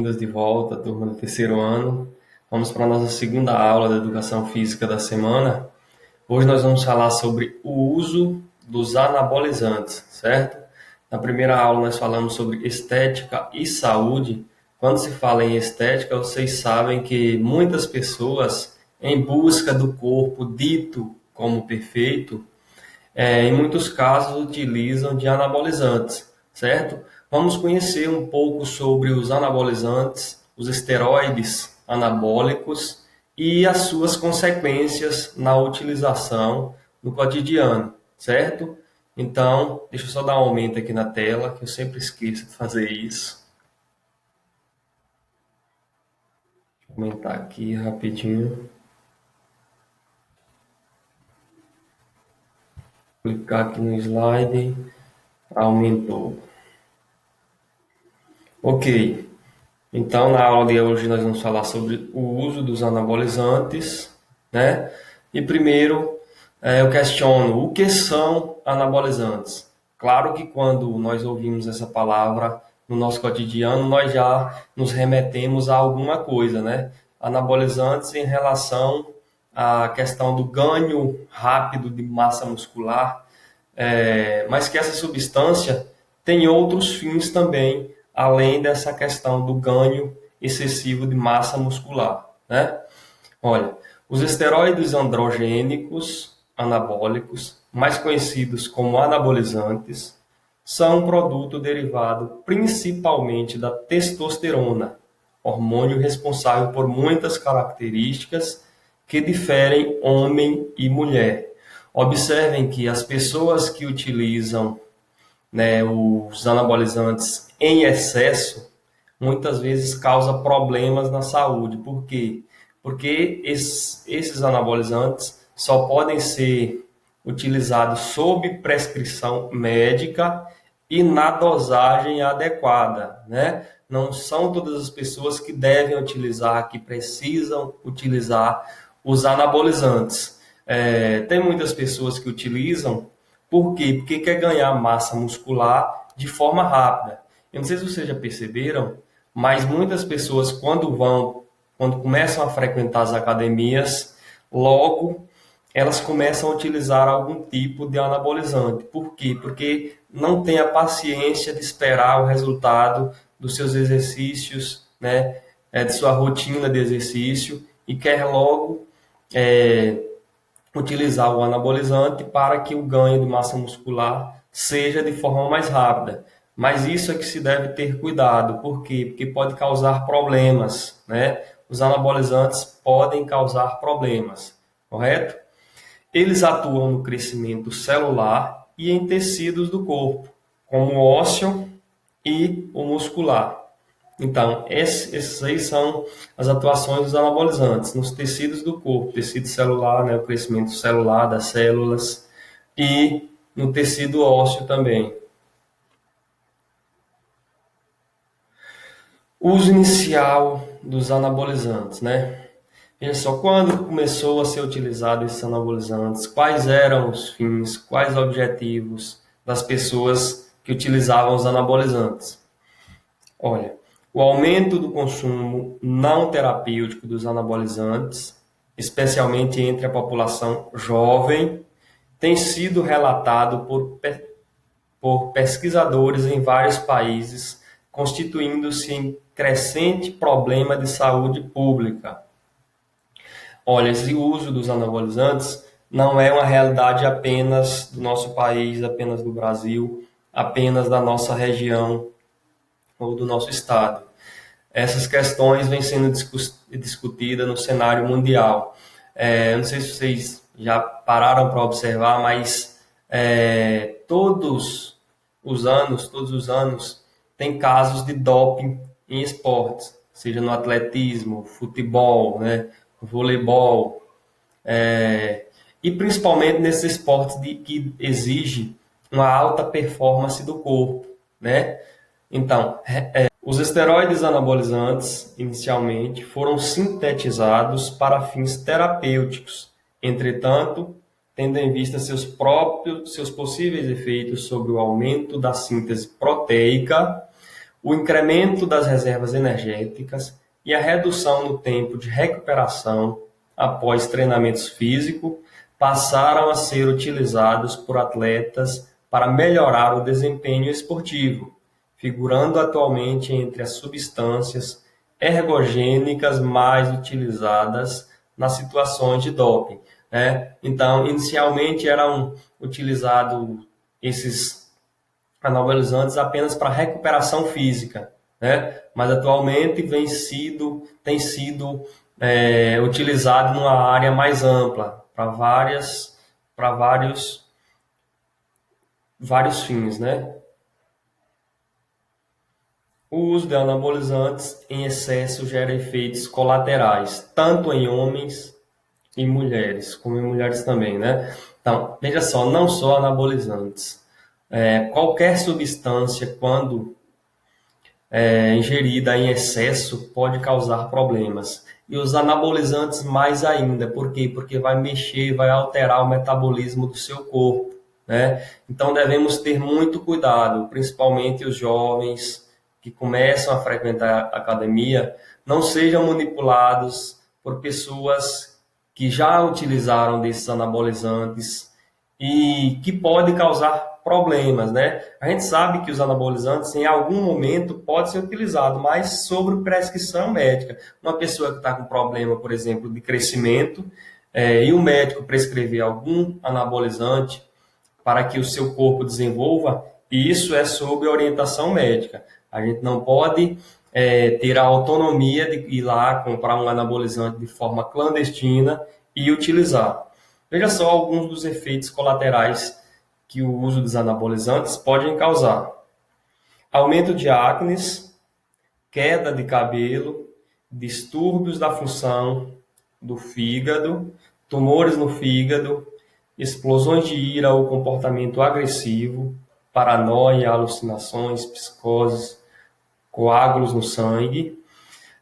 Bem-vindos de volta, turma do terceiro ano. Vamos para a nossa segunda aula da Educação Física da semana. Hoje nós vamos falar sobre o uso dos anabolizantes, certo? Na primeira aula nós falamos sobre estética e saúde. Quando se fala em estética, vocês sabem que muitas pessoas, em busca do corpo dito como perfeito, em muitos casos utilizam de anabolizantes, certo? Vamos conhecer um pouco sobre os anabolizantes, os esteroides anabólicos e as suas consequências na utilização no cotidiano, certo? Então, deixa eu só dar um aumento aqui na tela, que eu sempre esqueço de fazer isso. Vou aumentar aqui rapidinho. Clicar aqui no slide, aumentou. Ok, então na aula de hoje nós vamos falar sobre o uso dos anabolizantes, né? E primeiro eu questiono o que são anabolizantes. Claro que quando nós ouvimos essa palavra no nosso cotidiano, nós já nos remetemos a alguma coisa, né? Anabolizantes em relação à questão do ganho rápido de massa muscular, mas que essa substância tem outros fins também, além dessa questão do ganho excessivo de massa muscular, né? Olha, os esteroides androgênicos anabólicos, mais conhecidos como anabolizantes, são um produto derivado principalmente da testosterona, hormônio responsável por muitas características que diferem homem e mulher. Observem que as pessoas que utilizam, né, os anabolizantes em excesso, muitas vezes causa problemas na saúde. Por quê? Porque esses anabolizantes só podem ser utilizados sob prescrição médica e na dosagem adequada, né? Não são todas as pessoas que devem utilizar, que precisam utilizar os anabolizantes. Tem muitas pessoas que utilizam, por quê? Porque quer ganhar massa muscular de forma rápida. Eu não sei se vocês já perceberam, mas muitas pessoas quando começam a frequentar as academias, logo elas começam a utilizar algum tipo de anabolizante. Por quê? Porque não tem a paciência de esperar o resultado dos seus exercícios, né? De sua rotina de exercício e quer logo utilizar o anabolizante para que o ganho de massa muscular seja de forma mais rápida. Mas isso é que se deve ter cuidado. Por quê? Porque pode causar problemas, né? Os anabolizantes podem causar problemas, correto? Eles atuam no crescimento celular e em tecidos do corpo, como o ósseo e o muscular. Então, esses aí são as atuações dos anabolizantes nos tecidos do corpo, tecido celular, né, o crescimento celular das células, e no tecido ósseo também. Uso inicial dos anabolizantes, né? Veja só, quando começou a ser utilizado esses anabolizantes, quais eram os fins, quais objetivos das pessoas que utilizavam os anabolizantes? Olha, o aumento do consumo não terapêutico dos anabolizantes, especialmente entre a população jovem, tem sido relatado por pesquisadores em vários países, constituindo-se em crescente problema de saúde pública. Olha, esse uso dos anabolizantes não é uma realidade apenas do nosso país, apenas do Brasil, apenas da nossa região ou do nosso estado. Essas questões vêm sendo discutidas no cenário mundial. Não sei se vocês já pararam para observar, mas todos os anos, tem casos de doping em esportes, seja no atletismo, futebol, né, voleibol, e principalmente nesses esportes que exigem uma alta performance do corpo, né? Então, os esteroides anabolizantes, inicialmente, foram sintetizados para fins terapêuticos. Entretanto, tendo em vista seus possíveis efeitos sobre o aumento da síntese proteica, o incremento das reservas energéticas e a redução no tempo de recuperação após treinamentos físicos passaram a ser utilizados por atletas para melhorar o desempenho esportivo, figurando atualmente entre as substâncias ergogênicas mais utilizadas nas situações de doping, né? Então, inicialmente eram utilizados esses anabolizantes apenas para recuperação física, né? Mas atualmente tem sido utilizado numa área mais ampla para vários fins, né? O uso de anabolizantes em excesso gera efeitos colaterais, tanto em homens e mulheres, como em mulheres também, né? Então, veja só, não só anabolizantes. Qualquer substância, quando ingerida em excesso, pode causar problemas. E os anabolizantes mais ainda. Por quê? Porque vai mexer, vai alterar o metabolismo do seu corpo, né? Então, devemos ter muito cuidado, principalmente os jovens que começam a frequentar a academia, não sejam manipulados por pessoas que já utilizaram desses anabolizantes e que pode causar problemas, né? A gente sabe que os anabolizantes em algum momento podem ser utilizados, mas sobre prescrição médica. Uma pessoa que está com problema, por exemplo, de crescimento, e o médico prescrever algum anabolizante para que o seu corpo desenvolva, isso é sob orientação médica. A gente não pode ter a autonomia de ir lá comprar um anabolizante de forma clandestina e utilizar. Veja só alguns dos efeitos colaterais que o uso dos anabolizantes pode causar. Aumento de acne, queda de cabelo, distúrbios da função do fígado, tumores no fígado, explosões de ira ou comportamento agressivo, paranoia, alucinações, psicoses, coágulos no sangue,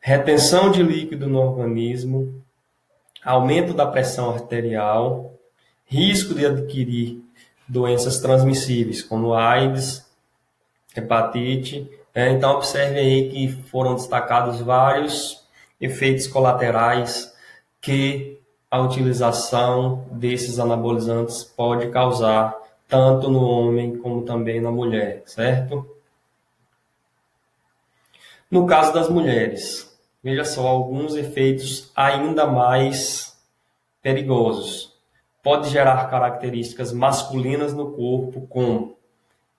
retenção de líquido no organismo, aumento da pressão arterial, risco de adquirir doenças transmissíveis, como AIDS, hepatite. Então, observe aí que foram destacados vários efeitos colaterais que a utilização desses anabolizantes pode causar, tanto no homem como também na mulher, certo? No caso das mulheres, veja só alguns efeitos ainda mais perigosos. Pode gerar características masculinas no corpo, como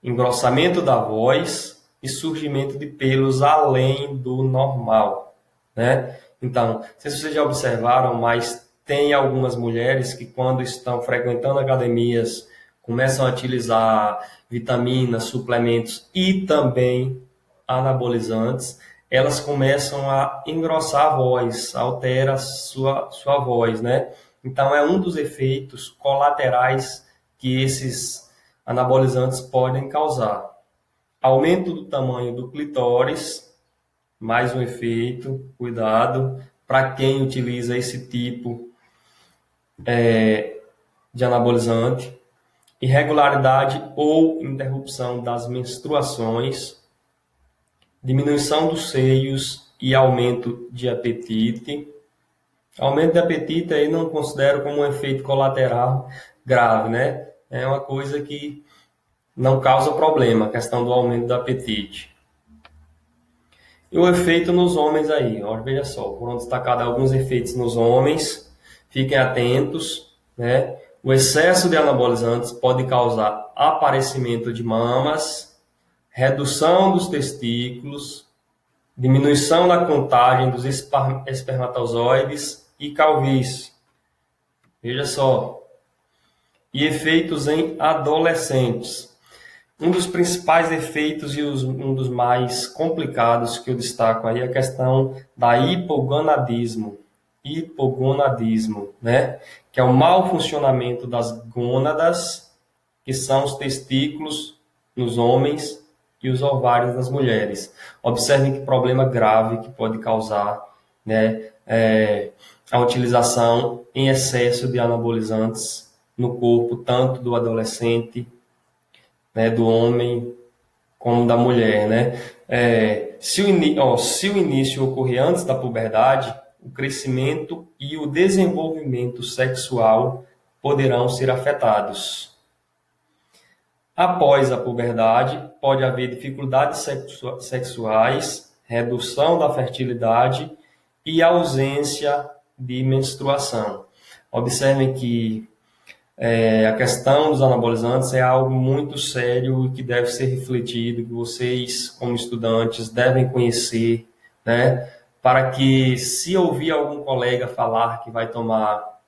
engrossamento da voz e surgimento de pelos além do normal, né? Então, não sei se vocês já observaram, mas tem algumas mulheres que quando estão frequentando academias, começam a utilizar vitaminas, suplementos e também anabolizantes, elas começam a engrossar a voz, altera sua voz, né? Então, é um dos efeitos colaterais que esses anabolizantes podem causar. Aumento do tamanho do clitóris, mais um efeito, cuidado, para quem utiliza esse tipo de anabolizante. Irregularidade ou interrupção das menstruações, diminuição dos seios e aumento de apetite. Aumento de apetite aí não considero como um efeito colateral grave, né? É uma coisa que não causa problema, a questão do aumento do apetite. E o efeito nos homens aí, ó, veja só, foram destacados alguns efeitos nos homens, fiquem atentos, né? O excesso de anabolizantes pode causar aparecimento de mamas, redução dos testículos, diminuição da contagem dos espermatozoides e calvície. Veja só. E efeitos em adolescentes. Um dos principais efeitos e um dos mais complicados que eu destaco aí é a questão da hipogonadismo. Hipogonadismo, né? Que é o mau funcionamento das gônadas, que são os testículos nos homens e os ovários das mulheres. Observem que problema grave que pode causar, né, a utilização em excesso de anabolizantes no corpo, tanto do adolescente, né, do homem, como da mulher, né? Se o início ocorrer antes da puberdade, o crescimento e o desenvolvimento sexual poderão ser afetados. Após a puberdade, pode haver dificuldades sexuais, redução da fertilidade e ausência de menstruação. Observem que a questão dos anabolizantes é algo muito sério e que deve ser refletido, que vocês, como estudantes, devem conhecer, né? Para que, se ouvir algum colega falar que vai tomar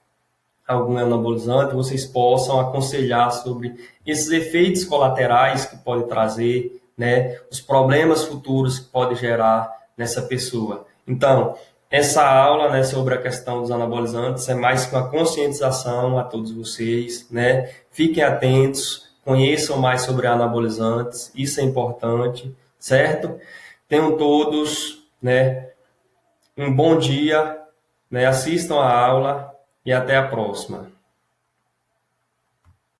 algum anabolizante, vocês possam aconselhar sobre esses efeitos colaterais que pode trazer, né? Os problemas futuros que pode gerar nessa pessoa. Então, essa aula, né, sobre a questão dos anabolizantes é mais que uma conscientização a todos vocês, né? Fiquem atentos, conheçam mais sobre anabolizantes, isso é importante, certo? Tenham todos, né, um bom dia, né? Assistam a aula e até a próxima.